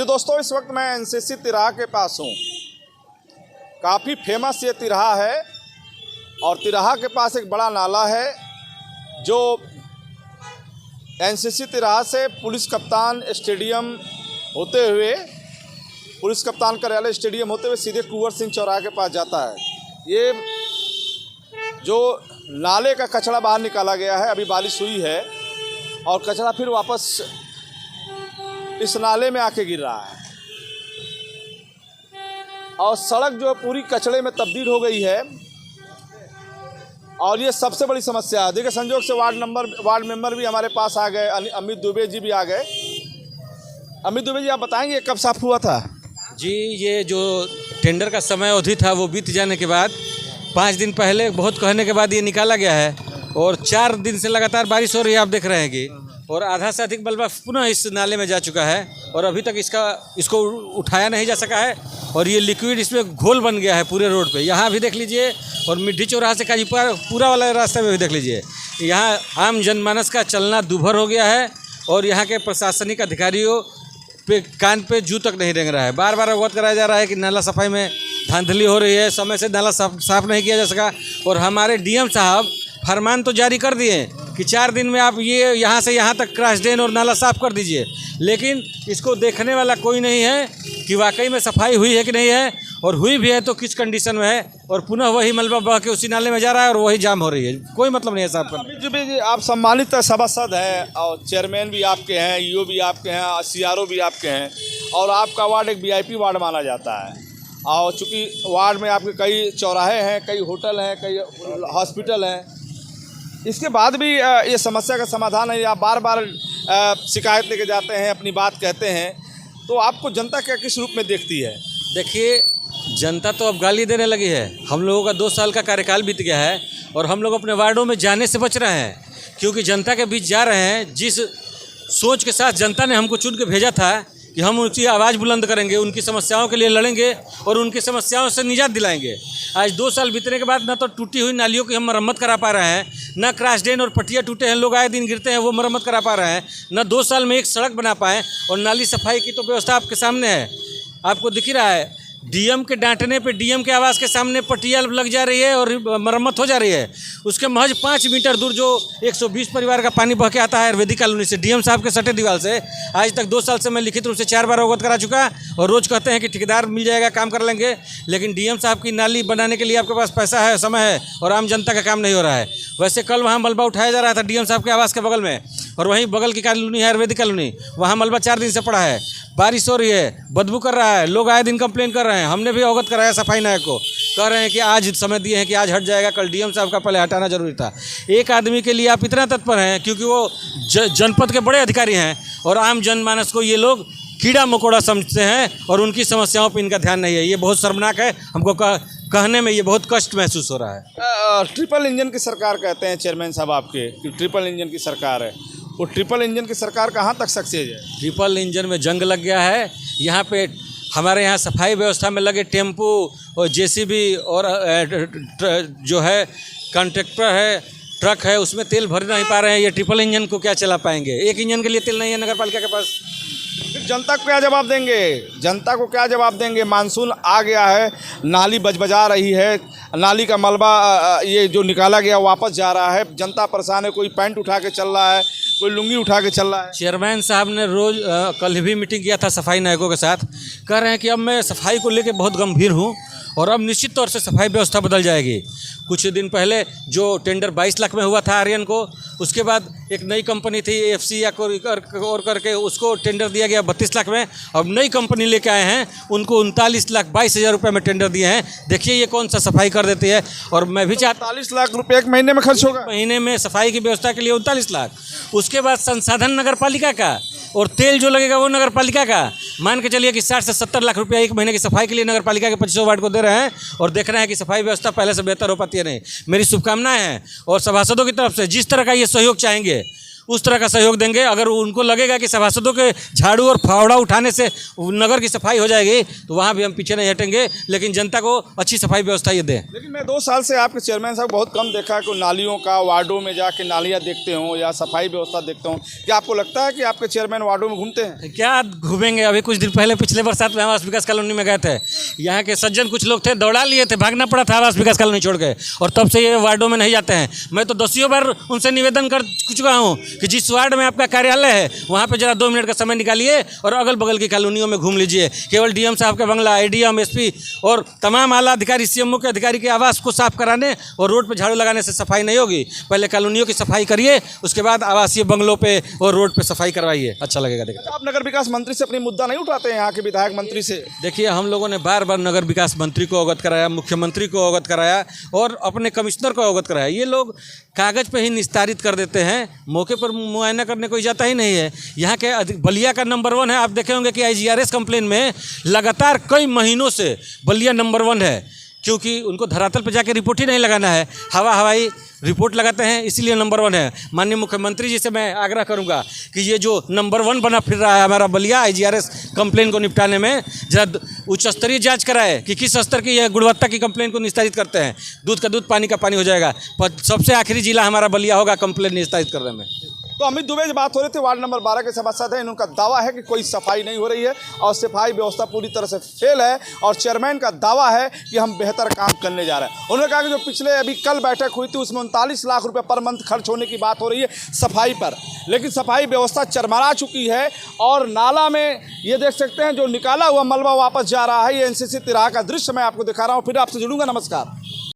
दोस्तों, इस वक्त मैं एनसीसी तिराहा के पास हूँ। काफ़ी फेमस ये तिराहा है और तिराहा के पास एक बड़ा नाला है जो एनसीसी तिराहा से पुलिस कप्तान स्टेडियम होते हुए, पुलिस कप्तान कार्यालय स्टेडियम होते हुए सीधे कुंवर सिंह चौराहे के पास जाता है। ये जो नाले का कचरा बाहर निकाला गया है, अभी बारिश हुई है और कचरा फिर वापस इस नाले में आके गिर रहा है और सड़क जो पूरी कचड़े में तब्दील हो गई है और ये सबसे बड़ी समस्या है। देखिए, संजोग से वार्ड मेंबर भी हमारे पास आ गए, अमित दुबे जी भी आ गए। अमित दुबे जी, आप बताएंगे कब साफ हुआ था? जी, ये जो टेंडर का समय अवधि था वो बीत जाने के बाद 5 दिन पहले बहुत कहने के बाद ये निकाला गया है और 4 दिन से लगातार बारिश हो रही है, आप देख रहे हैं कि, और आधा से अधिक मलबा पुनः इस नाले में जा चुका है और अभी तक इसको उठाया नहीं जा सका है और ये लिक्विड इसमें घोल बन गया है पूरे रोड पे। यहाँ भी देख लीजिए और मिड्ढी चौराहा से काजीपुरा पूरा वाला रास्ते में भी देख लीजिए, यहाँ आम जनमानस का चलना दूभर हो गया है और यहाँ के प्रशासनिक अधिकारियों पे कान पे जू तक नहीं रेंग रहा है। बार बार अवगत कराया जा रहा है कि नाला सफाई में धांधली हो रही है, समय से नाला साफ नहीं किया जा सका और हमारे डीएम साहब फरमान तो जारी कर दिए कि 4 दिन में आप ये यहाँ से यहाँ तक क्रॉस ड्रेन और नाला साफ़ कर दीजिए, लेकिन इसको देखने वाला कोई नहीं है कि वाकई में सफाई हुई है कि नहीं है, और हुई भी है तो किस कंडीशन में है, और पुनः वही मलबा बह के उसी नाले में जा रहा है और वही जाम हो रही है। कोई मतलब नहीं है साहब का। अमित दुबे जी, आप सम्मानित सभासद हैं और चेयरमैन भी आपके हैं, ईओ भी आपके हैं, सीआरओ भी आपके हैं और आपका वार्ड एक वीआईपी वार्ड माना जाता है। और चूँकि वार्ड में आपके कई चौराहे हैं, कई होटल हैं, कई हॉस्पिटल हैं, इसके बाद भी ये समस्या का समाधान है। आप बार बार शिकायत लेके जाते हैं, अपनी बात कहते हैं, तो आपको जनता क्या किस रूप में देखती है? देखिए, जनता तो अब गाली देने लगी है। हम लोगों का 2 साल का कार्यकाल बीत गया है और हम लोग अपने वार्डों में जाने से बच रहे हैं, क्योंकि जनता के बीच जा रहे हैं जिस सोच के साथ जनता ने हमको चुन के भेजा था कि हम उनकी आवाज़ बुलंद करेंगे, उनकी समस्याओं के लिए लड़ेंगे और उनकी समस्याओं से निजात दिलाएंगे। आज 2 साल बीतने के बाद ना तो टूटी हुई नालियों की हम मरम्मत करा पा रहे हैं, ना क्रॉस ड्रेन और पट्टियाँ टूटे हैं, लोग आए दिन गिरते हैं, वो मरम्मत करा पा रहे हैं, ना 2 साल में एक सड़क बना पाएँ, और नाली सफाई की तो व्यवस्था आपके सामने है, आपको दिख ही रहा है। डीएम के डांटने पे डीएम के आवास के सामने पट्टियाँ लग जा रही है और मरम्मत हो जा रही है। उसके महज 5 मीटर दूर जो 120 परिवार का पानी बह के आता है आयुर्वेदिक कॉलोनी से, डीएम साहब के सटे दीवार से, आज तक 2 साल से मैं लिखित रूप से 4 बार अवगत करा चुका और रोज़ कहते हैं कि ठेकेदार मिल जाएगा, काम कर लेंगे, लेकिन डीएम साहब की नाली बनाने के लिए आपके पास पैसा है, समय है और आम जनता का काम नहीं हो रहा है। वैसे कल वहाँ मलबा उठाया जा रहा था डीएम साहब के आवास के बगल में, और वहीं बगल की कॉलोनी है आयुर्वेदिक कॉलोनी, वहाँ मलबा 4 दिन से पड़ा है, बारिश हो रही है, बदबू कर रहा है, लोग आए दिन कंप्लेन कर रहे हैं। हमने भी अवगत कराया सफाई नायक को, कह रहे हैं कि आज समय दिए हैं कि आज हट जाएगा, कल डीएम साहब का पहले हटाना जरूरी था। एक आदमी के लिए आप इतना तत्पर हैं क्योंकि वो जनपद के बड़े अधिकारी हैं और आम जनमानस को ये लोग कीड़ा मकोड़ा समझते हैं और उनकी समस्याओं पर इनका ध्यान नहीं है। ये बहुत शर्मनाक है, हमको कहने में ये बहुत कष्ट महसूस हो रहा है। ट्रिपल इंजन की सरकार कहते हैं चेयरमैन साहब आपके कि ट्रिपल इंजन की सरकार है, वो ट्रिपल इंजन की सरकार कहाँ तक सक्सेस है? ट्रिपल इंजन में जंग लग गया है। यहाँ पे हमारे यहाँ सफाई व्यवस्था में लगे टेम्पू और जेसीबी और जो है कॉन्ट्रैक्टर है, ट्रक है, उसमें तेल भर नहीं पा रहे हैं। ये ट्रिपल इंजन को क्या चला पाएंगे? एक इंजन के लिए तेल नहीं है नगर पालिका के पास। फिर जनता को क्या जवाब देंगे? जनता को क्या जवाब देंगे? मानसून आ गया है, नाली बजबजा रही है, नाली का मलबा ये जो निकाला गया वापस जा रहा है, जनता परेशान है, कोई पैंट उठा के चल रहा है, कोई लुंगी उठा के चल रहा है। चेयरमैन साहब ने रोज़ कल भी मीटिंग किया था सफाई नायकों के साथ, कह रहे हैं कि अब मैं सफाई को लेकर बहुत गंभीर हूँ और अब निश्चित तौर से सफाई व्यवस्था बदल जाएगी। कुछ दिन पहले जो टेंडर 22 लाख में हुआ था आर्यन को, उसके बाद एक नई कंपनी थी एफसी या और करके, उसको टेंडर दिया गया 32 लाख में। अब नई कंपनी लेके आए हैं, उनको 39,22,000 रुपये में टेंडर दिए हैं। देखिए ये कौन सा सफाई कर देती है। और मैं भी चाहता 40 लाख रुपये एक महीने में खर्च होगा, महीने में सफाई की व्यवस्था के लिए 39 लाख। उसके बाद संसाधन नगर पालिका का और तेल जो लगेगा वो नगर पालिका का। मान के चलिए कि 60 से 70 लाख रुपया एक महीने की सफाई के लिए नगर पालिका के 25 वार्ड को दे रहे हैं और देख रहे हैं कि सफाई व्यवस्था पहले से बेहतर हो पाती है नहीं। मेरी शुभकामनाएं हैं और सभासदों की तरफ से जिस तरह का ये सहयोग चाहेंगे उस तरह का सहयोग देंगे। अगर उनको लगेगा कि सभासदों के झाड़ू और फावड़ा उठाने से नगर की सफाई हो जाएगी तो वहाँ भी हम पीछे नहीं हटेंगे, लेकिन जनता को अच्छी सफाई व्यवस्था ये दें। लेकिन मैं 2 साल से आपके चेयरमैन साहब बहुत कम देखा कि नालियों का वार्डों में जाके नालियाँ देखते हो या सफाई व्यवस्था देखते हो। क्या आपको लगता है कि आपके चेयरमैन वार्डों में घूमते हैं? क्या घूमेंगे? अभी कुछ दिन पहले पिछले बरसात में आवास विकास कॉलोनी में गए थे। यहाँ के सज्जन कुछ लोग थे, दौड़ा लिए थे, भागना पड़ा था आवास विकास कॉलोनी छोड़ के, और तब से ये वार्डों में नहीं जाते हैं। मैं तो 10 बार उनसे निवेदन कर चुका हूँ कि जिस वार्ड में आपका कार्यालय है वहाँ पे जरा 2 मिनट का समय निकालिए और अगल बगल की कॉलोनियों में घूम लीजिए। केवल डीएम साहब का बंगला, एडीएम, एसपी और तमाम आला अधिकारी, सीएमओ के अधिकारी के आवास को साफ कराने और रोड पे झाड़ू लगाने से सफाई नहीं होगी। पहले कॉलोनियों की सफाई करिए, उसके बाद आवासीय बंगलों पे और रोड पे सफाई करवाइए, अच्छा लगेगा देखिए। आप नगर विकास मंत्री से अपनी मुद्दा नहीं उठाते हैं? यहाँ के विधायक मंत्री से देखिए, हम लोगों ने बार बार नगर विकास मंत्री को अवगत कराया, मुख्यमंत्री को अवगत कराया और अपने कमिश्नर को अवगत कराया। ये लोग कागज़ पे ही निस्तारित कर देते हैं, मौके पर मुआयना करने कोई जाता ही नहीं है। यहाँ के बलिया का नंबर 1 है। आप देखे होंगे कि IGRS कंप्लेन में लगातार कई महीनों से बलिया नंबर 1 है, क्योंकि उनको धरातल पर जाके रिपोर्ट ही नहीं लगाना है, हवाई रिपोर्ट लगाते हैं, इसीलिए नंबर 1 है। माननीय मुख्यमंत्री जी से मैं आग्रह करूंगा कि ये जो नंबर 1 बना फिर रहा है हमारा बलिया IGRS कंप्लेन को निपटाने में, जरा उच्च स्तरीय जांच कराए कि किस स्तर की यह गुणवत्ता की कंप्लेन को निस्तारित करते हैं। दूध का दूध, पानी का पानी हो जाएगा। सबसे आखिरी जिला हमारा बलिया होगा कंप्लेन निस्तारित करने में। तो अमित दुबे से बात हो रही थी, वार्ड नंबर 12 के सभासद हैं। इनका दावा है कि कोई सफाई नहीं हो रही है और सफाई व्यवस्था पूरी तरह से फेल है, और चेयरमैन का दावा है कि हम बेहतर काम करने जा रहे हैं। उन्होंने कहा कि जो पिछले अभी कल बैठक हुई थी उसमें 39 लाख रुपए पर मंथ खर्च होने की बात हो रही है सफाई पर, लेकिन सफाई व्यवस्था चरमरा चुकी है और नाला में ये देख सकते हैं जो निकाला हुआ मलबा वापस जा रहा है। ये NCC तिराहा का दृश्य मैं आपको दिखा रहा हूँ। फिर आपसे जुड़ूंगा, नमस्कार।